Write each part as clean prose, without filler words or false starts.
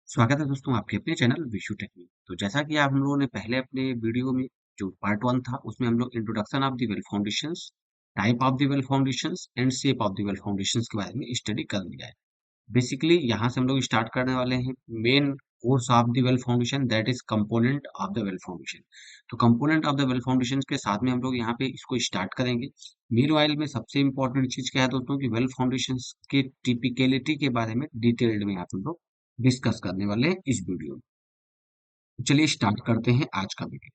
स्वागत है दोस्तों आपके अपने चैनल विशु टेक में। तो जैसा कि आप हम लोगों ने पहले अपने वीडियो में जो पार्ट वन था उसमें हम लोग introduction of the well foundations, type of the well foundations and shape of the well foundations के बारे में स्टडी कर लिया है। बेसिकली यहाँ से हम लोग स्टार्ट करने वाले हैं main course of the well foundation, that is component of the well foundation. तो component of the well foundation के साथ में हम लोग यहाँ पे इसको स्टार्ट करेंगे। मीनवाइल में सबसे इंपॉर्टेंट चीज क्या है दोस्तों कि वेल फाउंडेशन के टिपिकलिटी के बारे में डिटेल्ड में आप लोग डिस्कस करने वाले हैं इस वीडियो में। तो चलिए स्टार्ट करते हैं आज का वीडियो।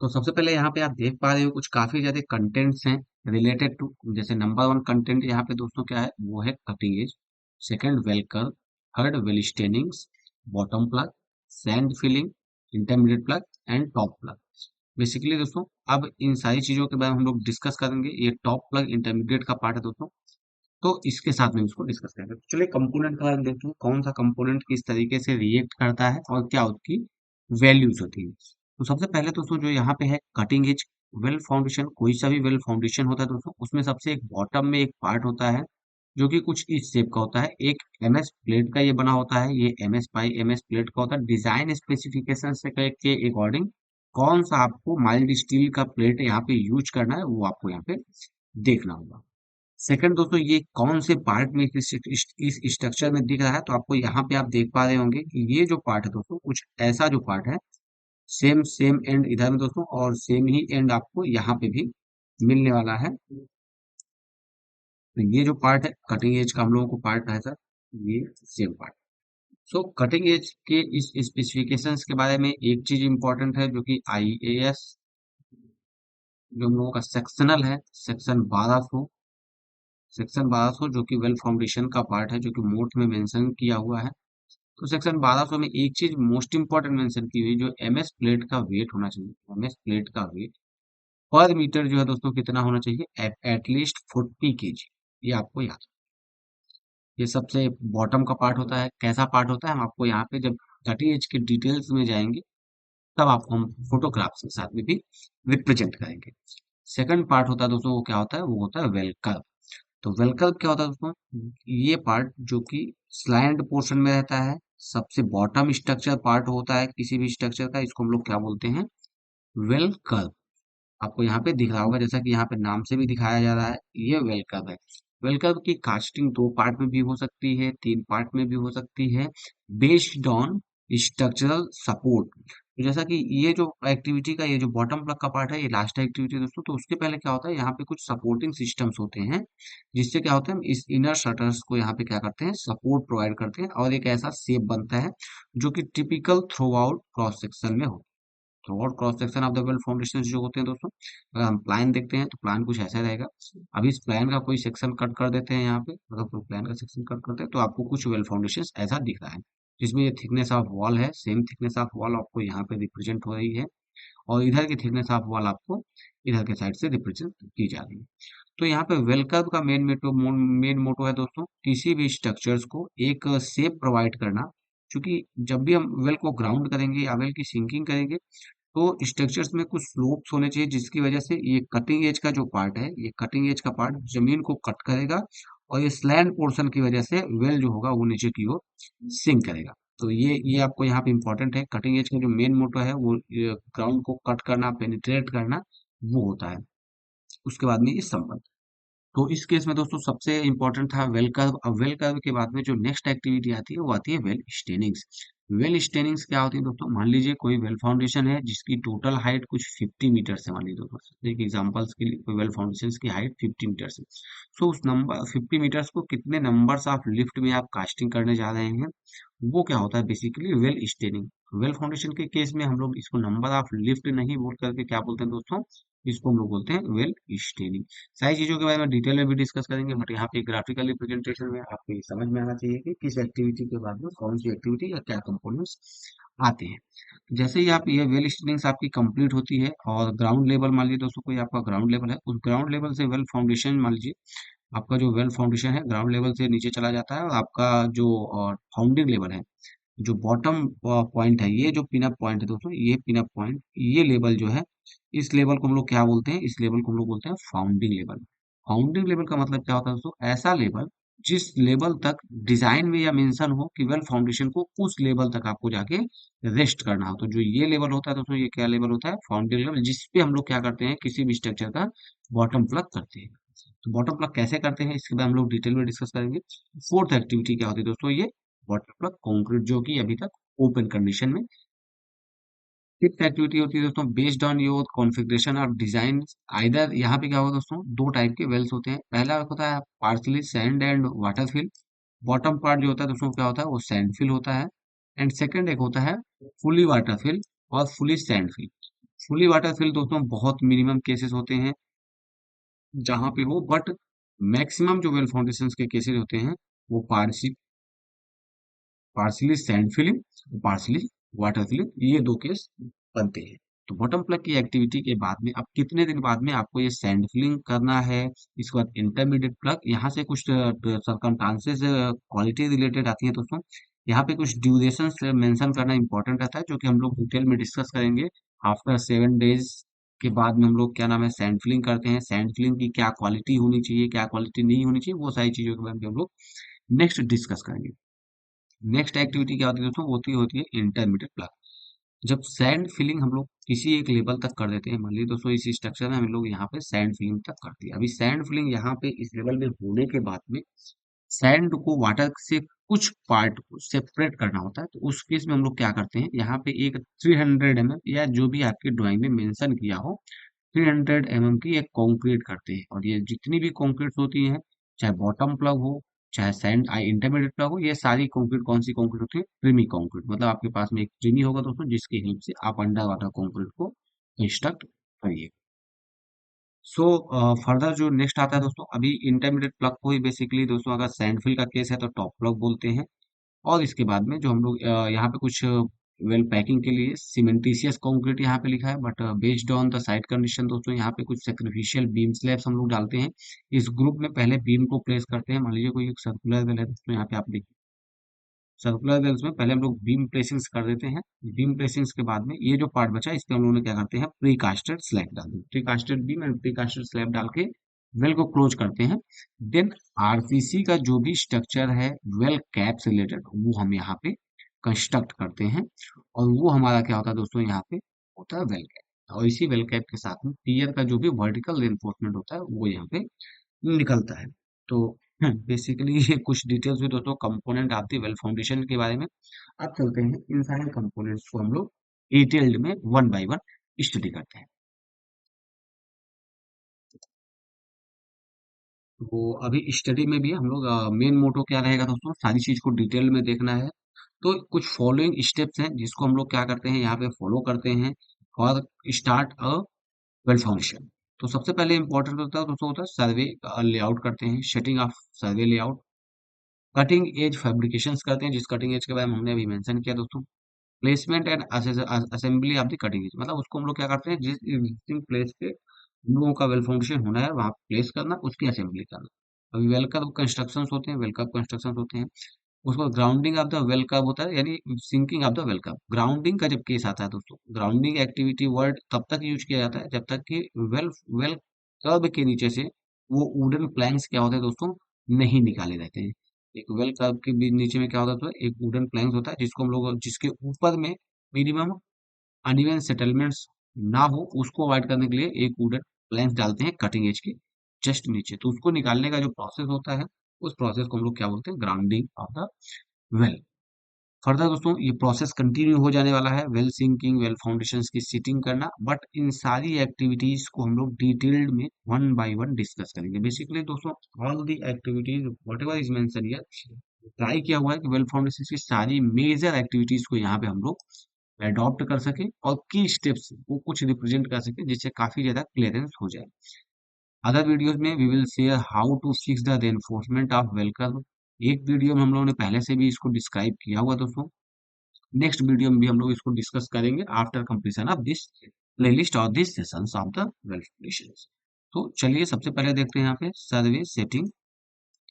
तो सबसे पहले यहाँ पे आप देख पा रहे हो कुछ काफी ज्यादा कंटेंट्स हैं रिलेटेड टू, जैसे नंबर वन कंटेंट यहाँ पे दोस्तों क्या है वो है cutting edge, second well curve, third well steinings, bottom plug, sand filling, intermediate plug and top plug. Basically दोस्तों अब इन सारी चीजों के बारे में हम लोग डिस्कस करेंगे। ये टॉप प्लग इंटरमीडिएट का पार्ट है दोस्तों, तो इसके साथ में इसको डिस्कस करेंगे। तो चलिए कंपोनेंट का बारे में देखते हैं, कौन सा कंपोनेंट किस तरीके से रिएक्ट करता है और क्या उसकी वैल्यूज होती है। तो सबसे पहले दोस्तों जो यहाँ पे है कटिंग एज वेल फाउंडेशन, कोई सा भी वेल फाउंडेशन होता है दोस्तों उसमें सबसे एक बॉटम में एक पार्ट होता है जो कि कुछ इस शेप का होता है। एक एमएस प्लेट का ये बना होता है, ये एमएस बाई एमएस प्लेट का होता है। डिजाइन स्पेसिफिकेशन से के अकॉर्डिंग कौन सा आपको माइल्ड स्टील का प्लेट यहाँ पे यूज करना है वो आपको यहाँ पे देखना होगा। सेकंड दोस्तों ये कौन से पार्ट में इस स्ट्रक्चर में दिख रहा है, तो आपको यहाँ पे आप देख पा रहे होंगे कि ये जो पार्ट है दोस्तों कुछ ऐसा जो पार्ट है, सेम सेम एंड इधर में दोस्तों और सेम ही एंड आपको यहाँ पे भी मिलने वाला है। तो ये जो पार्ट है कटिंग एज का हम लोगों को पार्ट है सर, ये सेम पार्ट। सो कटिंग एज के इस स्पेसिफिकेशंस के बारे में एक चीज इंपॉर्टेंट है जो कि आईएएस जो हम लोगों का सेक्शनल है, सेक्शन 1200, सेक्शन 1200 जो कि वेल फाउंडेशन का पार्ट है जो कि मोट में मेंशन किया हुआ है। तो सेक्शन 1200 में एक चीज मोस्ट इंपॉर्टेंट मेंशन की हुई जो एमएस प्लेट का वेट होना चाहिए। एमएस प्लेट का वेट पर मीटर जो है दोस्तों कितना होना चाहिए, एटलीस्ट 40 kg। ये आपको याद, ये सबसे बॉटम का पार्ट होता है। कैसा पार्ट होता है हम आपको यहाँ पे जब कटिंग एज के डिटेल्स में जाएंगे तब आपको हम फोटोग्राफ्स के साथ में भी रिप्रेजेंट करेंगे। सेकंड पार्ट होता है दोस्तों वो क्या होता है, वो होता है वेल कर्व। तो वेल कर्व क्या होता है दोस्तों, ये पार्ट जो कि स्लैंड पोर्शन में रहता है, सबसे बॉटम स्ट्रक्चर पार्ट होता है किसी भी स्ट्रक्चर का, इसको हम लोग क्या बोलते हैं, वेल कर्व। आपको यहाँ पे दिख रहा होगा जैसा कि यहाँ पे नाम से भी दिखाया जा रहा है, ये वेल कर्व है। वेल कर्व की कास्टिंग दो पार्ट में भी हो सकती है, तीन पार्ट में भी हो सकती है, बेस्ड ऑन स्ट्रक्चरल सपोर्ट। तो जैसा कि ये जो एक्टिविटी का ये जो बॉटम प्लग का पार्ट है ये लास्ट एक्टिविटी दोस्तों, तो उसके पहले क्या होता है यहाँ पे कुछ सपोर्टिंग सिस्टम्स होते हैं जिससे क्या होता है हम इस इनर शटर्स को यहाँ पे क्या करते हैं, सपोर्ट प्रोवाइड करते हैं और एक ऐसा शेप बनता है जो कि typical through out cross section में हो। Throughout cross section of the well foundation जो होते हैं दोस्तों, अगर हम प्लान देखते हैं तो प्लान कुछ ऐसा रहेगा। अभी इस प्लान का कोई सेक्शन कट कर देते हैं, यहाँ पे अगर कोई प्लान का सेक्शन कट करते हैं तो आपको कुछ वेल फाउंडेशन ऐसा दिख रहा है जिसमें ये थिकनेस ऑफ वॉल है, सेम थिकनेस ऑफ वॉल आपको यहाँ पे रिप्रेजेंट हो रही है और इधर की थिकनेस ऑफ वॉल आपको इधर के साइड से रिप्रेजेंट की जा रही है। तो यहाँ पे वेल कर्व का मेन मोटो है दोस्तों किसी भी स्ट्रक्चर्स को एक शेप प्रोवाइड करना। क्योंकि जब भी हम वेल को ग्राउंड करेंगे या वेल की सिंकिंग करेंगे तो स्ट्रक्चर्स में कुछ स्लोप्स होने चाहिए जिसकी वजह से ये कटिंग एज का जो पार्ट है, ये कटिंग एज का पार्ट जमीन को कट करेगा और ये स्लैंट पोर्शन की वजह से वेल जो होगा वो नीचे की ओर सिंक करेगा। तो ये आपको यहाँ पे इंपॉर्टेंट है, कटिंग एज का जो मेन मोटो है वो ग्राउंड को कट करना, पेनिट्रेट करना वो होता है। उसके बाद में ये संबंध, तो इस केस में दोस्तों सबसे इंपॉर्टेंट था वेल कर्व। अब वेल कर्व के बाद में जो नेक्स्ट एक्टिविटी आती है वो आती है वेल स्टेनिंग्स। वेल स्टेनिंग्स क्या होती है दोस्तों, मान लीजिए कोई वेल फाउंडेशन है जिसकी टोटल हाइट कुछ 50 मीटर से, मान लीजिए दोस्तों एक एग्जांपल्स के लिए कोई वेल फाउंडेशन की हाइट 50 मीटर से। सो उस नंबर 50 मीटर्स को कितने नंबर्स ऑफ लिफ्ट में आप कास्टिंग करने जा रहे हैं, वो क्या होता है basically well staining. Well foundation के केस में हम लोग इसको नंबर ऑफ लिफ्ट नहीं बोल करके क्या बोलते हैं दोस्तों, इसको हम लोग बोलते हैं वेल स्टेनिंग। सारी चीजों के बारे में डिटेल में भी डिस्कस करेंगे, बट यहाँ पे ग्राफिकल रिप्रेजेंटेशन में आपको ये समझ में आना चाहिए कि किस एक्टिविटी के बाद में कौन सी एक्टिविटी या क्या कंपोनेंट्स आते हैं। जैसे ही आप ये वेल स्टेनिंग्स आपकी कंप्लीट होती है और ग्राउंड लेवल मान लीजिए दोस्तों कोई आपका ग्राउंड लेवल है, उस ग्राउंड लेवल से वेल फाउंडेशन मान लीजिए आपका जो वेल फाउंडेशन है ग्राउंड लेवल से नीचे चला जाता है और आपका जो फाउंडिंग लेवल है, जो बॉटम पॉइंट है, ये जो पिनअप पॉइंट है दोस्तों, ये पिनअप पॉइंट, ये लेवल जो है, इस लेवल को हम लोग क्या बोलते हैं, इस लेवल को हम लोग बोलते हैं फाउंडिंग लेवल। फाउंडिंग लेवल का मतलब क्या होता है दोस्तों, ऐसा लेवल जिस लेवल तक डिजाइन में या मेंशन हो कि वेल फाउंडेशन को उस लेवल तक आपको जाके रेस्ट करना हो। तो जो ये लेवल होता है दोस्तों, ये क्या लेवल होता है? फाउंडेशन लेवल, जिस पे हम लोग क्या करते हैं, किसी भी स्ट्रक्चर का बॉटम प्लग करते हैं। तो बॉटम प्लग कैसे करते हैं, इसके बाद हम लोग डिटेल में डिस्कस करेंगे। फोर्थ एक्टिविटी क्या होती है दोस्तों, ये बॉटम प्लग कंक्रीट, जो कि अभी तक ओपन कंडीशन में। फिफ्थ एक्टिविटी होती है दोस्तों, बेस्ड ऑन योर कॉन्फ़िगरेशन और डिजाइन। आइदर यहाँ पे क्या होगा दोस्तों, दो टाइप के वेल्स होते हैं। पहला होता है partly sand and water fill. Bottom part जो होता है दोस्तों क्या होता है, वो सैंड फिल होता है। एंड सेकंड एक होता है फुली वाटर फिल और fully sand fill. Fully water fill दोस्तों बहुत मिनिमम केसेस होते हैं जहां पे हो, बट मैक्सिमम जो वेल फाउंडेशन के केसेस होते हैं वो partly sand filling, partly water filling, ये दो केस बनते हैं। तो बॉटम प्लग की एक्टिविटी के बाद में अब कितने दिन बाद में आपको ये सैंड फिलिंग करना है, इसके बाद इंटरमीडिएट प्लग, यहाँ से कुछ सरकमस्टांसेस क्वालिटी रिलेटेड आती है दोस्तों। यहाँ पे कुछ ड्यूरेशन मेंशन करना इंपॉर्टेंट रहता है, जो कि हम लोग डिटेल में डिस्कस करेंगे। आफ्टर 7 डेज के बाद में हम लोग क्या नाम है, सैंड फिलिंग करते हैं। सैंड फिलिंग की क्या क्वालिटी होनी चाहिए, क्या क्वालिटी नहीं होनी चाहिए, वो सारी चीजों के बारे में हम लोग नेक्स्ट डिस्कस करेंगे। नेक्स्ट एक्टिविटी क्या होती है दोस्तों, होती होती है इंटरमीडिएट प्लग। जब सैंड फिलिंग हम लोग किसी एक लेवल तक कर देते हैं, मान लीजिए दोस्तों इस स्ट्रक्चर में हम लोग यहाँ पे सैंड फिलिंग तक करते हैं। अभी सैंड फिलिंग यहाँ पे इस लेवल में होने के बाद में सैंड को वाटर से कुछ पार्ट को सेपरेट करना होता है। तो उस केस में हम लोग क्या करते हैं, यहाँ पे एक 300 mm या जो भी आपकी ड्राइंग में मेंशन किया हो, 300 mm की एक कंक्रीट करते हैं। और ये जितनी भी कंक्रीट होती हैं, चाहे बॉटम प्लग हो, चाहे सैंड आई इंटरमीडिएट प्लग हो, ये सारी कंक्रीट कौन सी कंक्रीट होती है? Creamy concrete. मतलब आपके पास में एक क्रीमी होगा दोस्तों, जिसकी हेल्प से आप अंडर वाटर कंक्रीट को कंस्ट्रक्ट करिए। सो फर्दर जो नेक्स्ट आता है दोस्तों, अभी इंटरमीडिएट प्लग को ही बेसिकली दोस्तों, अगर सैंडफिल का केस है तो टॉप प्लग बोलते हैं। और इसके बाद में जो हम लोग यहाँ पे कुछ वेल पैकिंग के लिए सीमेंटीशियस कंक्रीट यहाँ पे लिखा है, but based on the site condition दोस्तों, यहाँ पे कुछ सेक्रिफिशियल बीम स्लैब्स हम लोग डालते हैं। इस ग्रुप में पहले बीम को प्लेस करते हैं। मान लीजिए कोई एक सर्कुलर वेल है दोस्तों, यहाँ पे आप देखिए सर्कुलर वेल्स में पहले हम लोग बीम प्लेसिंग्स कर देते हैं। बीम प्लेसिंग्स के बाद में ये जो पार्ट बचा है, इस पे हम लोगों ने क्या करते हैं, प्री कास्टेड स्लैब डाल देते हैं। Pre casted beam and pre casted slab डाल के वेल को क्लोज करते हैं। देन आरसीसी का जो भी स्ट्रक्चर है वेल कैप से रिलेटेड, वो हम यहाँ पे कंस्ट्रक्ट करते हैं। और वो हमारा क्या होता है दोस्तों, यहाँ पे होता है वेल कैप। और इसी वेल कैप के साथ में पियर का जो भी वर्टिकल रेनफोर्समेंट होता है वो यहाँ पे निकलता है। तो बेसिकली ये कुछ डिटेल्स भी दोस्तों कंपोनेंट आती है वेल फाउंडेशन के बारे में। अब चलते हैं इन सारे कंपोनेंट्स को हम लोग डिटेल्ड में वन बाय वन स्टडी करते हैं। तो अभी स्टडी में भी हम लोग मेन मोटो क्या रहेगा दोस्तों, सारी चीज को डिटेल में देखना है। तो कुछ फॉलोइंग स्टेप्स हैं जिसको हम लोग क्या करते हैं, यहाँ पे फॉलो करते हैं for start a well foundation. तो सबसे पहले इंपॉर्टेंट होता है दोस्तों, होता है सर्वे लेआउट करते हैं, setting of survey layout. Cutting edge fabrications करते हैं, जिस कटिंग एज के बारे में हमने अभी मेंशन किया दोस्तों। Placement and assembly of the cutting edge, मतलब उसको हम लोग क्या करते हैं, जिस एग्जिस्टिंग प्लेस पे हम लोगों का वेल फाउंडेशन होना है वहां प्लेस करना, उसकी असेंबली करना। अभी वेल कब कंस्ट्रक्शन होते हैं, वेल कब कंस्ट्रक्शन होते हैं, उसको ग्राउंडिंग ऑफ द वेल कब होता है, यानी सिंकिंग ऑफ द वेल कब। ग्राउंडिंग का जब केस आता है दोस्तों, ग्राउंडिंग एक्टिविटी वर्ड तब तक यूज किया जाता है जब तक कि वेल वेल कर्ब के नीचे से वो वुडन प्लैंक्स क्या होते हैं दोस्तों, नहीं निकाले जाते हैं। एक वेल कर्ब के भी नीचे में क्या होता है, तो एक वुडन प्लैंक्स होता है जिसको हम लोग, जिसके ऊपर में मिनिमम अनइवन सेटलमेंट्स ना हो, उसको अवॉइड करने के लिए एक वुडन प्लैंक्स डालते हैं कटिंग एज के जस्ट नीचे। तो उसको निकालने का जो प्रोसेस होता है, उस प्रोसेस को हम लोग क्या बोलते हैं, grounding of the well. Further दोस्तों ये प्रोसेस कंटिन्यू हो जाने वाला है, वेल सिंकिंग, वेल फाउंडेशंस की सीटिंग करना। बट इन सारी एक्टिविटीज को हम लोग डिटेल्ड में वन बाय वन डिस्कस करेंगे। बेसिकली दोस्तों all the activities what ever is mention here, try किया हुआ है कि वेल फाउंडेशन की सारी मेजर एक्टिविटीज को यहाँ पे हम लोग अडॉप्ट कर सके और की स्टेप्स को कुछ रिप्रेजेंट कर सके, जिससे काफी ज्यादा क्लियरेंस हो जाए। अदर वीडियोस में we will share how to fix the reinforcement of well curb. एक वीडियो में हम लोगों ने पहले से भी इसको डिस्क्राइब किया हुआ दोस्तों। नेक्स्ट वीडियो में भी हम लोग इसको डिस्कस करेंगे after completion of this playlist और this sessions of the well foundation. तो चलिए सबसे पहले देखते हैं यहाँ पे सर्वे सेटिंग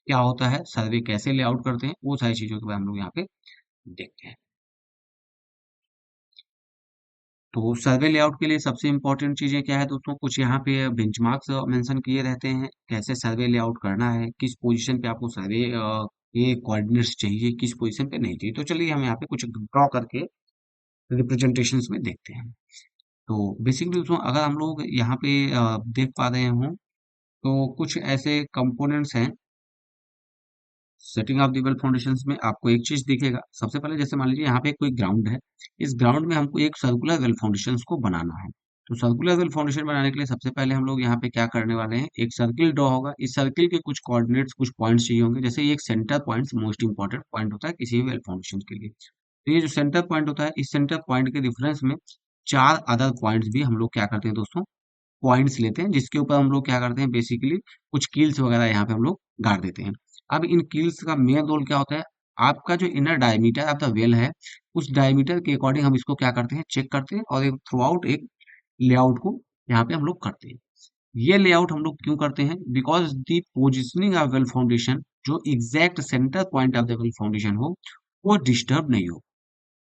क्या होता है, सर्वे कैसे लेआउट करते हैं, वो सारी चीजों के बारे में हम लोग यहाँ पे देखते हैं। तो सर्वे लेआउट के लिए सबसे इम्पोर्टेंट चीजें क्या है दोस्तों, कुछ यहाँ पे बेंचमार्क्स मेंशन किए रहते हैं, कैसे सर्वे लेआउट करना है, किस पोजीशन पे आपको सर्वे ये कोऑर्डिनेट्स चाहिए, किस पोजीशन पे नहीं चाहिए। तो चलिए हम यहाँ पे कुछ ड्रॉ करके रिप्रेजेंटेशंस में देखते हैं। तो बेसिकली दोस्तों अगर हम लोग यहाँ पे देख पा रहे हो तो कुछ ऐसे कंपोनेंट्स हैं setting of the well foundations में। आपको एक चीज दिखेगा, सबसे पहले जैसे मान लीजिए यहाँ पे कोई ग्राउंड है, इस ग्राउंड में हमको एक सर्कुलर वेल फाउंडेशंस को बनाना है। तो सर्कुलर वेल फाउंडेशन बनाने के लिए सबसे पहले हम लोग यहाँ पे क्या करने वाले हैं, एक सर्किल ड्रॉ होगा। इस सर्किल के कुछ कोऑर्डिनेट्स, कुछ पॉइंट्स चाहिए होंगे। जैसे ये एक centre point most important point होता है किसी भी वेल फाउंडेशन के लिए। तो ये जो सेंटर पॉइंट होता है, इस सेंटर पॉइंट के डिफरेंस में चार अदर पॉइंट्स भी हम लोग क्या करते हैं दोस्तों, पॉइंट्स लेते हैं, जिसके ऊपर हम लोग क्या करते हैं, बेसिकली कुछ कील्स वगैरह यहाँ पे हम लोग गाड़ देते हैं। अब इन कील्स का मेन रोल क्या होता है, आपका जो inner diameter of the well है, उस डायमीटर के अकॉर्डिंग हम इसको क्या करते हैं, चेक करते हैं, और एक थ्रू आउट एक लेआउट को यहाँ पे हम लोग करते हैं। ये लेआउट हम लोग क्यों करते हैं, because the positioning of well foundation, जो exact centre point of the well foundation हो, वो डिस्टर्ब नहीं हो।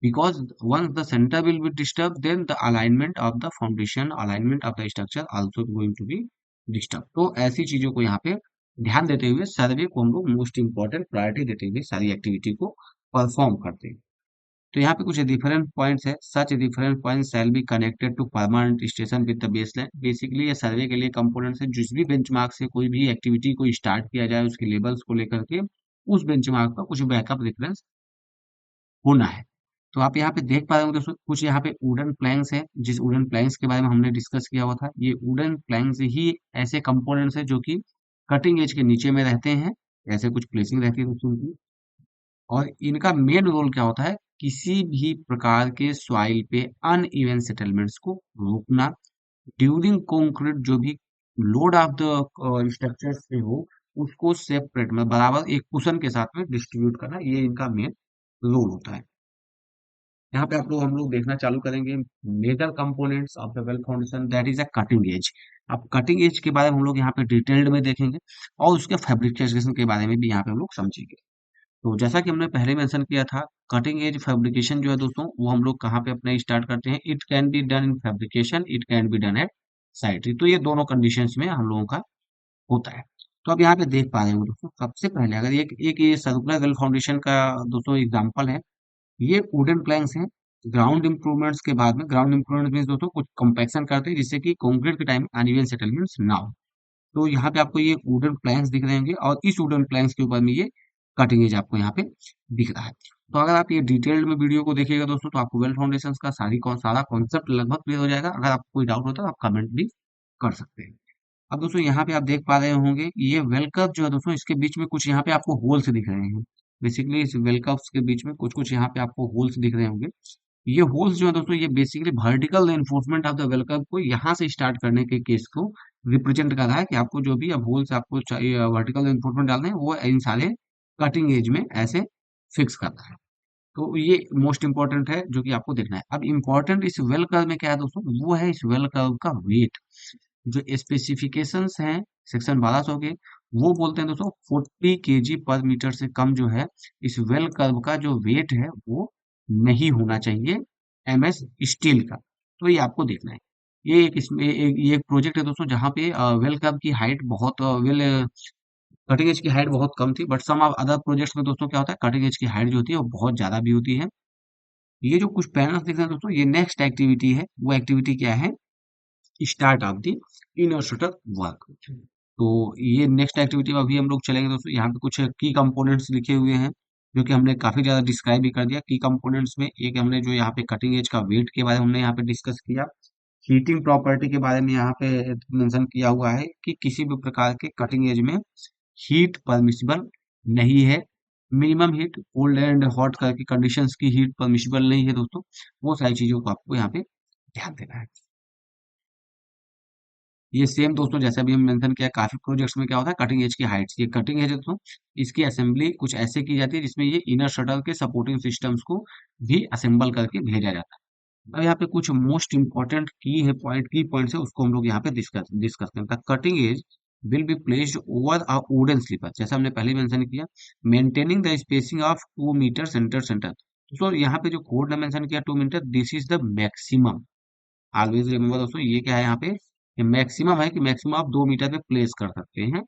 Because once the center will be disturbed, then the alignment of the foundation, alignment of the structure also going to be disturbed। तो ऐसी चीजों को यहाँ पे ध्यान देते हुए सर्वे को हम लोग मोस्ट इंपॉर्टेंट प्रायोरिटी देते हुए सारी एक्टिविटी को परफॉर्म करते हैं। तो यहाँ पे कुछ डिफरेंट पॉइंट्स है, such different points shall be connected to permanent station with the baseline. Basically ये सर्वे के लिए कंपोनेंट्स है, जिस भी बेंचमार्क से कोई भी एक्टिविटी को स्टार्ट किया जाए, उसके लेवल्स को लेकर के उस बेंचमार्क का कुछ बैकअप रेफरेंस होना है। तो आप यहाँ पे देख पा रहे होंगे दोस्तों, कुछ यहाँ पे वुडन प्लैंक्स हैं, जिस वुडन प्लैंक्स के बारे में हमने डिस्कस किया हुआ था। ये वुडन प्लैंक्स ही ऐसे कंपोनेंट्स हैं जो कि कटिंग एज के नीचे में रहते हैं, ऐसे कुछ प्लेसिंग रहती है दोस्तों उनकी। और इनका मेन रोल क्या होता है, किसी भी प्रकार के सॉइल पे अनइवन सेटलमेंट्स को रोकना, ड्यूरिंग कंक्रीट जो भी लोड ऑफ द स्ट्रक्चर से हो, उसको सेपरेट में बराबर एक कुशन के साथ में डिस्ट्रीब्यूट करना, ये इनका मेन रोल होता है। यहाँ पे आप लोग हम लोग देखना चालू करेंगे major components of the well foundation, that is a cutting edge. अब कटिंग एज के बारे में हम लोग यहाँ पे डिटेल्ड में देखेंगे, और उसके फैब्रिकेशन के बारे में भी यहाँ पे हम लोग समझेंगे। तो जैसा कि हमने पहले मेंशन किया था, कटिंग एज फैब्रिकेशन जो है दोस्तों, वो हम लोग कहाँ पे अपने स्टार्ट करते हैं, it can be done in fabrication, it can be done at site. तो ये दोनों कंडीशंस में हम लोगों का होता है। तो अब यहाँ पे देख पा रहे हो दोस्तों, सबसे पहले अगर एक एक ये सर्कुलर वेल फाउंडेशन का दोस्तों एग्जांपल है, ये वुडन प्लैंक्स हैं। ग्राउंड इंप्रूवमेंट्स के बाद में, ग्राउंड इंप्रूवमेंट मीन्स दोस्तों कुछ कंपैक्शन करते हैं जिससे कि कंक्रीट के टाइम अनइवन सेटलमेंट्स ना हो। तो यहाँ पे आपको ये वुडन प्लैंक्स दिख रहे होंगे, और इस वुडन प्लैंक्स के ऊपर में ये कटिंग एज आपको यहाँ पे दिख रहा है। तो अगर आप ये डिटेल्ड में वीडियो को देखिएगा दोस्तों, तो आपको वेल फाउंडेशन का सारा कॉन्सेप्ट लगभग क्लियर हो जाएगा। अगर आपको कोई डाउट होता है तो आप कमेंट भी कर सकते हैं। अब दोस्तों यहाँ पे आप देख पा रहे होंगे, ये वेल कर्व जो है दोस्तों, इसके बीच में कुछ यहाँ पे आपको होल्स दिख रहे हैं। बेसिकली इस वेल कर्व्स के बीच में कुछ कुछ यहाँ पे आपको होल्स दिख रहे होंगे। ये होल्स जो है दोस्तों, ये basically vertical enforcement of the well curve को यहाँ से स्टार्ट करने के केस को रिप्रेजेंट कर रहा है, कि आपको जो भी अब होल्स आपको चाहिए वर्टिकल एनफोर्समेंट डालने हैं, वो इन सारे कटिंग एज में ऐसे फिक्स करना है। तो ये मोस्ट इंपॉर्टेंट है जो कि आपको देखना है। अब इंपॉर्टेंट इस वेल कर्व में क्या है दोस्तों, वो है इस वेल कर्व का वेट। जो स्पेसिफिकेशंस हैं सेक्शन 1200 के, वो बोलते हैं दोस्तों 40 केजी पर मीटर से कम जो है, इस वेल कर्व का जो वेट है वो नहीं होना चाहिए एमएस स्टील का। तो ये आपको देखना है। ये एक इसमें ये एक प्रोजेक्ट है दोस्तों, जहाँ पे वेल कर्व की हाइट बहुत वेल कटिंग एज की हाइट बहुत कम थी, but some of other projects में दोस्तों क्या होता है, कटिंग एज की हाइट जो होती है वो बहुत ज्यादा भी होती है। ये जो कुछ पैनल्स दिख रहे हैं दोस्तों, ये नेक्स्ट एक्टिविटी है। वो एक्टिविटी क्या है, start of the inner shutter work. तो ये नेक्स्ट एक्टिविटी में अभी हम लोग चलेंगे दोस्तों। यहाँ पे कुछ की कंपोनेंट्स लिखे हुए हैं, जो कि हमने काफी ज्यादा डिस्क्राइब भी कर दिया। की कंपोनेंट्स में एक हमने जो यहाँ पे कटिंग एज का वेट के बारे में हमने यहाँ पे डिस्कस किया। हीटिंग प्रॉपर्टी के बारे में यहाँ पे मेंशन किया हुआ है कि किसी भी प्रकार के कटिंग एज में हीट परमिसिबल नहीं है। Minimum heat, cold and hot करके कंडीशंस की हीट परमिसिबल नहीं है दोस्तों। वो सारी चीजों को आपको यहाँ पे ध्यान देना है। ये सेम दोस्तों जैसे अभी हम मेंशन किया, काफी प्रोजेक्ट्स में क्या होता है, कटिंग एज की हाइट्स, ये कटिंग एज है दोस्तों, इसकी असेंबली कुछ ऐसे की जाती है जिसमें ये इनर शटल के सपोर्टिंग सिस्टम्स को भी असेंबल करके भेजा जाता है। अब यहाँ पे कुछ मोस्ट इंपॉर्टेंट की पॉइंट्स है, उसको हम लोग यहाँ पे डिस्कस करते हैं। Cutting edge will be placed over a wooden sleeper, जैसा हमने पहले मेंशन किया, maintaining the spacing of 2 metre centre centre. तो यहाँ पे जो कोड ने मेंशन किया 2 metre, this is the maximum. Always remember दोस्तों, ये क्या है यहाँ पे, मैक्सिमम है कि मैक्सिमम आप 2 मीटर पे प्लेस कर सकते हैं,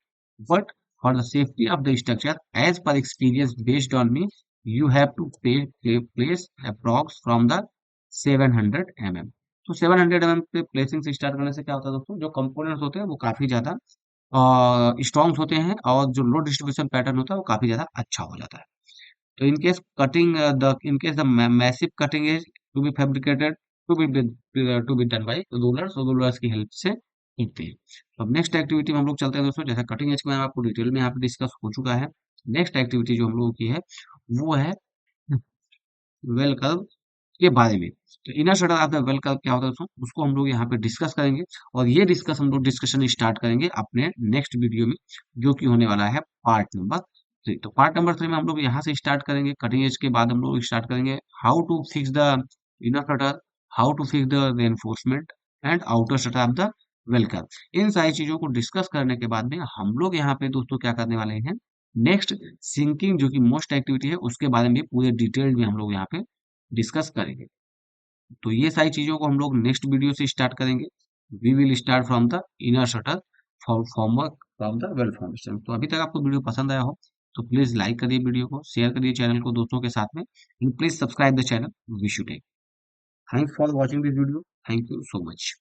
but for the safety of the structure as per experience based on me, you have to place approx from the 700 mm। तो 700 mm पे प्लेसिंग से स्टार्ट करने से क्या होता है दोस्तों, जो कंपोनेंट्स होते हैं वो काफी ज्यादा स्ट्रॉन्ग होते हैं, और जो लोड डिस्ट्रीब्यूशन पैटर्न होता है वो काफी ज्यादा अच्छा हो जाता है। तो in case cutting the in case the massive cutting is to be fabricated to be done by rulers, और rulers की हेल्प से होती है। तो अब नेक्स्ट एक्टिविटी में हम लोग चलते हैं दोस्तों, जैसे कटिंग एज में आपको डिटेल में यहाँ पे डिस्कस हो चुका है। नेक्स्ट एक्टिविटी जो हम लोगों की है वो है वेल कर्व के बारे में। तो inner shutter of the well curve क्या होता है दोस्तों, उसको हम लोग यहाँ पे डिस्कस करेंगे, और ये डिस्कस हम लोग डिस्कशन स्टार्ट करेंगे अपने नेक्स्ट वीडियो में, जो कि होने वाला है पार्ट नंबर 3। तो पार्ट नंबर 3 में हम लोग यहाँ से स्टार्ट करेंगे कटिंग एज के बाद हम लोग स्टार्ट करेंगे how to fix the inner shutter, how to fix the reinforcement and outer shutter of the well curve. इन सारी चीजों को डिस्कस करने के बाद में हम लोग यहाँ पे दोस्तों क्या करने वाले हैं, नेक्स्ट सिंकिंग जो कि मोस्ट एक्टिविटी है उसके बारे में पूरे डिटेल में हम लोग यहाँ पे डिस्कस करेंगे। तो ये सारी चीजों को हम लोग नेक्स्ट वीडियो से स्टार्ट करेंगे। We will start from the inner shutter formwork from the well foundation. तो अभी तक आपको वीडियो पसंद आया हो तो प्लीज लाइक करिए, वीडियो को शेयर करिए चैनल को दोस्तों के साथ में, please subscribe the channel. Wish you take, thanks for watching this video, thank you so much.